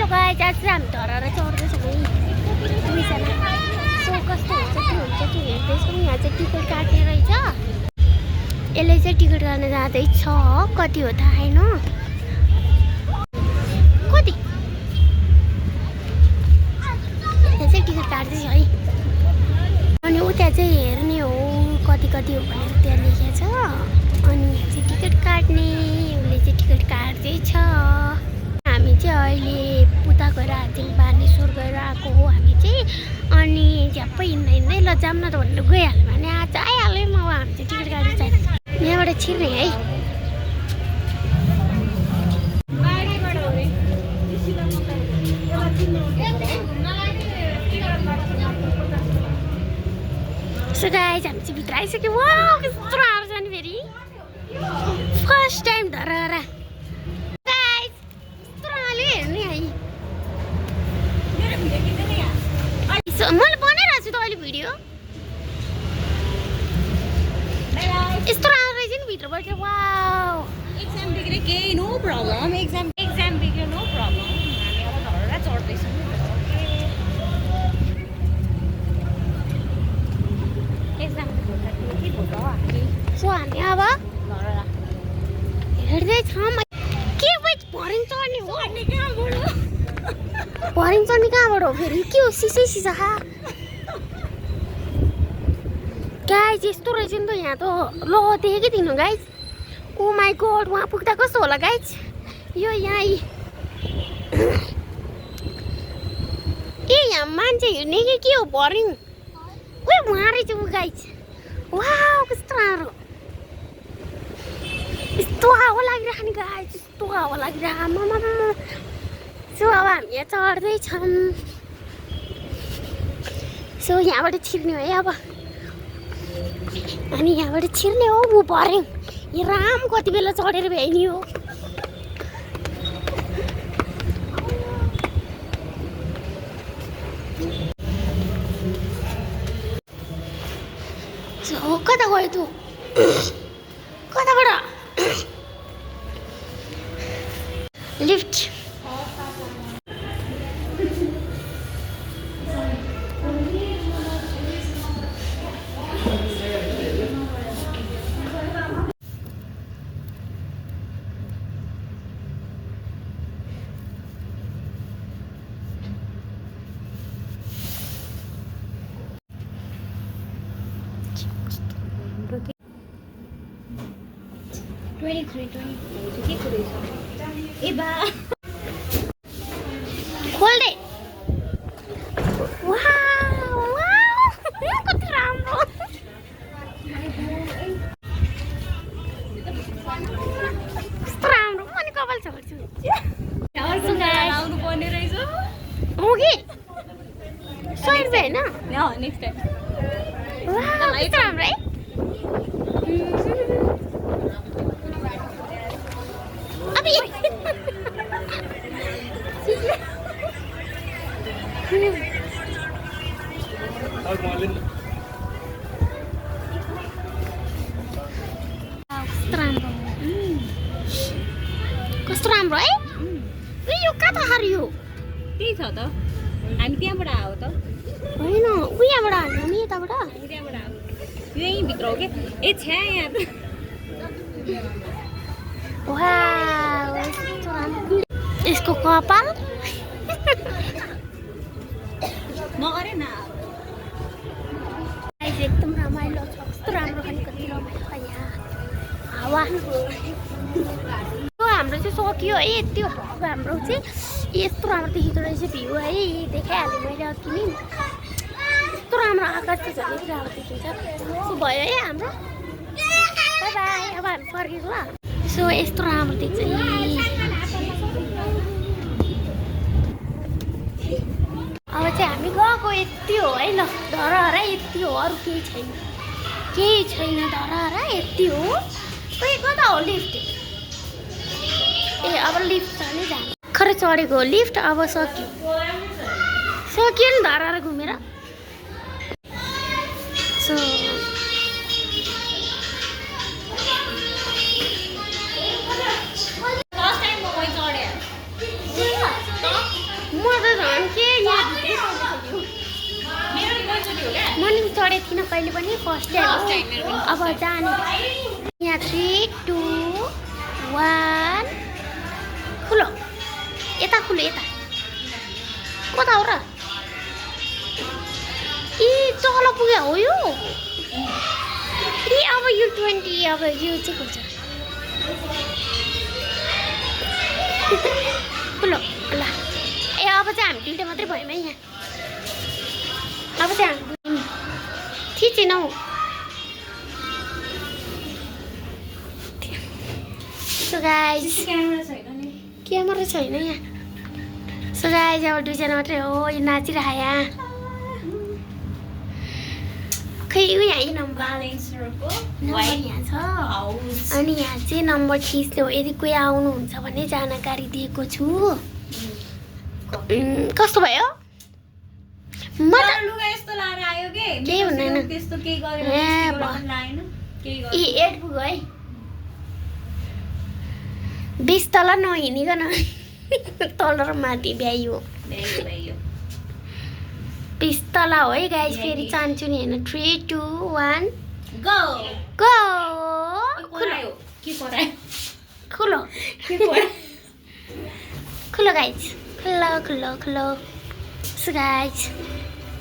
Hello guys, आज चाहिँ हामी धराएर चढ्दैछौँ है दुईजना। सो कस्तो हुन्छ के हेर्दैछौँ। यहाँ चाहिँ टिकट काट्ने रहेछ। यसले चाहिँ टिकट गर्न जाँदैछ। कति हो थाहा छैन, कति यहाँ चाहिँ टिकट काट्दैछ है। अनि उता चाहिँ हेर्ने हो कति कति हो भनेर त्यहाँ लेखेको छ। अनि यहाँ चाहिँ टिकट काट्ने, उसले चाहिँ टिकट काट्दैछ। हामी चाहिँ अहिले पुता गएर हाजिङ बानेश्वर गएर आएको हो हामी चाहिँ। अनि झ्याप्पै हिँड्दै हिँड्दै ल जाऊँ न त भनेर गइहाल्यो भने आज आइहाल्यौँ। अब हामी चाहिँ टिकट काट्नु चाहिँ यहाँबाट छिर्ने है। सो गाइस, हामी चाहिँ भित्र आइसक्यो। वाउ कस्तो राम्रो छ नि फेरि फर्स्ट टाइम धराएर। गाइस कस्तो रमाइलो हेर्नु है। मैले बनाइरहेको छु त अहिले भिडियो। यस्तो राम्रो रहेछ नि भित्र बसेर। वाउ एक्जाम बिग्रे केही नो प्रब्लम। एक्जाम बिग्रे नो प्रब्लम। हामी अब धराएर चढ्दैछौँ। एक्जाम के भयो हामी। सो हामी अब धराएर हेर्दैछौँ। के भरिङ चढ्ने हो? चढ्ने कहाँबाट? भरिङ चढ्ने कहाँबाट हो फेरि? के हो सिसै सिसा गाइस? यस्तो रहेछ नि त यहाँ त। ल देखेकै थिइनँ गाइस। ओ माई गड, वहाँ पुग्दा कस्तो होला गाइस? यो यहाँ ए यहाँ मान्छे हिँड्ने कि के हो भरिङ? उयो वहाँ रहेछ ऊ गाइस। वाउ कस्तो राम्रो। यस्तो हावा लागिरहेको नि गाइस, यस्तो हावा लागिरहेको। सो अब हामी यहाँ चढ्दैछौँ। सो यहाँबाट छिर्ने हो है अब। अनि यहाँबाट छिर्ने हो। ऊ भरिङ यो राम कति बेला चढेर भ्याइनी हो। सो कता गयो तँ? कताबाट? लिफ्ट। ए बा खोल दे। वाउ वाउ कति राम्रो। कस्तो राम्रो। म नि कपाल छोड्छु। आउनु पर्ने रहेछ। हो कि 100 रुपियाँ होइन? Next time. वाउ कस्तो राम्रो है। कस्तो राम्रो है। यो कता हारियो? त्यही छ त। हामी त्यहाँबाट आयो त। होइन उयाबाट हाल्नु नि, यताबाट। त्यहाँबाट आयो। यहीँ भित्र हो कि? ए छ्या यहाँ त। वाउ कस्तो राम्रो। यसको कपाल नगरे न। एकदम रमाइलो छ। कस्तो राम्रो खाने कति रमाइलो छ यहाँ हावा। हाम्रो चाहिँ सकियो है। यति हो हाम्रो चाहिँ। यस्तो राम्रो देखेको रहेछ भ्यू है। देखाइहालेँ मैले अघि नि। यस्तो राम्रो आकाश चाहिँ झन् यति राम्रो देखिन्छ। सो भयो है हाम्रो। By by. अब हामी फर्केको ल। सो यस्तो राम्रो देख्छ। अब चाहिँ हामी गएको यति हो है। ल धराएर यति हो, अरू केही छैन। केही छैन धराएर यति हो। खोइ कता हो लिफ्ट? ए अब लिफ्ट छ नि जानु। भर्खर चढेको लिफ्ट। अब सक्यो नि धराएर घुमेर। सो पनि फर्स्ट टाइम First time मेरो पनि अब जाने यहाँ 3 2 1 खुलो यता खुलो यता कता हो र ए चलो पुग्यो हो यो ए अब यो 20 अब यो चाहिँ हुन्छ खुलो ल ए अब चाहिँ हामी दुईटा मात्रै भयौँ है यहाँ अब चाहिँ हामी थिचेनौ सो गाइस क्यामेरा छैन यहाँ सो गाइस अब दुईजना मात्रै हो यो नाचिरहेको यहाँ खै ऊ यहाँ नम्बर यहाँ छ अनि यहाँ चाहिँ नम्बर खिच्ने हो यदि कोही आउनुहुन्छ भने जानकारी दिएको छु कस्तो भयो म त लुगा यस्तो लाएर आयो के केही हुँदैन त्यस्तो केही गरेर ए लाएन केही ए 8 पुग्यो है 20 तल नहिँडिकन तल र माथि भ्याइयो 20 तल हो है गाइस फेरि चाहन्छु नि होइन 3 2 1 गो गो खुलो के परायो खुलो के परायो खुलो गाइस खुलो खुलो खुलो सो गाइस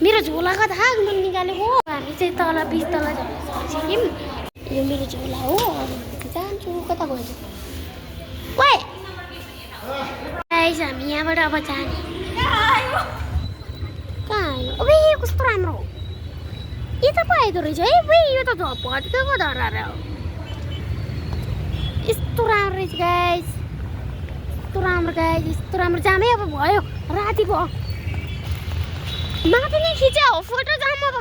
मेरो झोलाको थाहा मन निकालेको हामी चाहिँ तल 20 तल झर्छौँ यो मेरो झोला हो जान्छु कता गयो ओए गाइस हामी यहाँबाट अब जाने कहाँ आयो अबे कस्तो राम्रो हो यता पो आइदो रहेछ है बे यो त भत्केको धराएर हो यस्तो राम्रो रहेछ गाइस यस्तो राम्रो जामै अब भयो राति भयो माथि नै खिच्यो हो फोटो जाम अब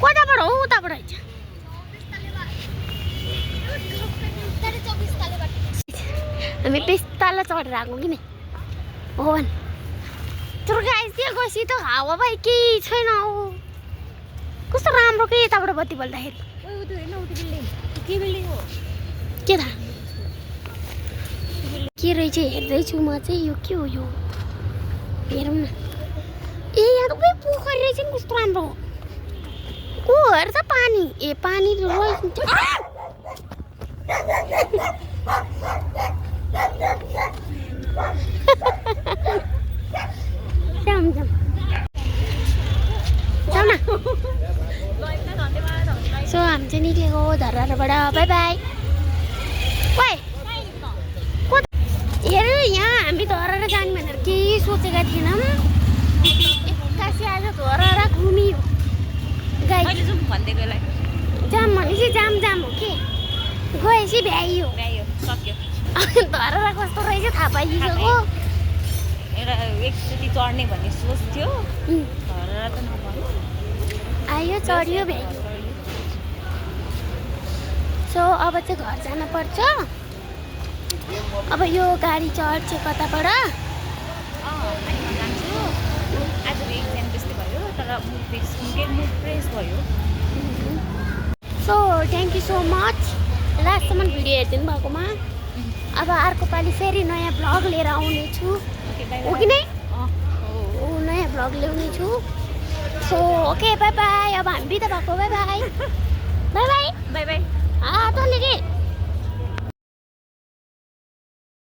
कताबाट हो उताबाट आइन्छ हामी 20 तल चढेर आएको कि नि हो भने तर गाइस त्यहाँ गएपछि त हावा भाइ केही छैन हौ कस्तो राम्रो के यताबाट बत्ती बल्दाखेरि के थाहा के रहेछ हेर्दैछु म चाहिँ यो के हो यो हेरौँ न ए यहाँ त उही पोखरी रहेछ नि कस्तो राम्रो हो हेर्छ पानी ए पानी रहेछ जाम न सो हामी चाहिँ निक्लेको धराबाट बाई बाई ओए हेर यहाँ हामी धराएर जाने भनेर केही सोचेका थिएनौँ एक्कासी आज धराएर घुमियो गाई जाम भनेपछि जाम हो के गएपछि भ्याइयो धराएर कस्तो रहेछ थाहा पाइसक्यो एकचोटि चढ्ने भन्ने सोच थियो आयो चढ्यो भ्याइयो सो अब चाहिँ घर जान पर्छ अब यो गाडी चढ्छ कताबाट so thank you so much लास्टसम्म भिडियो हेरिदिनु भएकोमा अब अर्को पालि फेरि नयाँ भ्लग लिएर आउने छु हो कि नै नयाँ भ्लग ल्याउने छु सो ओके बाई बाई अब हामी बिदा भएको bye bye bye bye bye bye तँले के